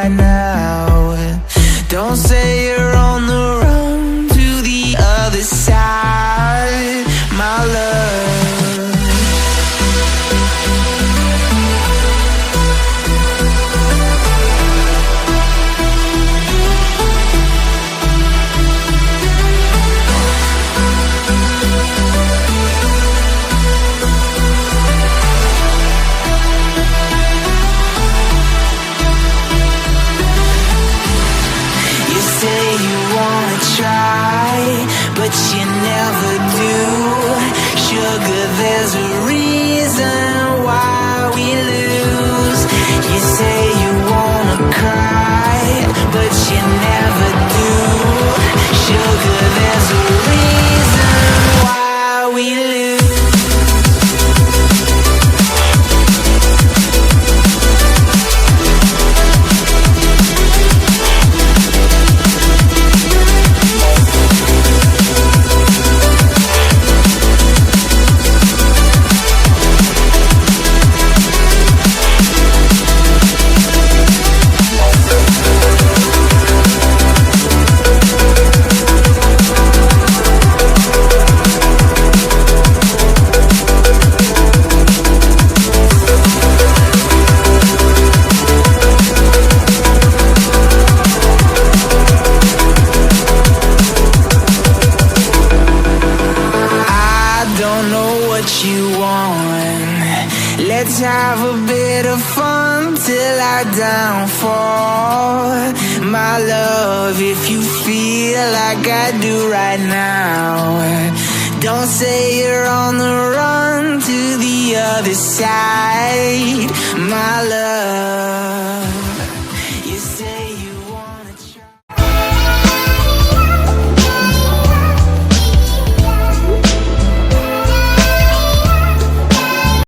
right now. Don't say you're on the run to the other side, my love. But you never do. Sugar, there's a reason why we lose. You say you wanna cry, but you never do. Sugar, there's a reason why we lose. Let's have a bit of fun till I downfall. My love, if you feel like I do right now, don't say you're on the run to the other side, my love.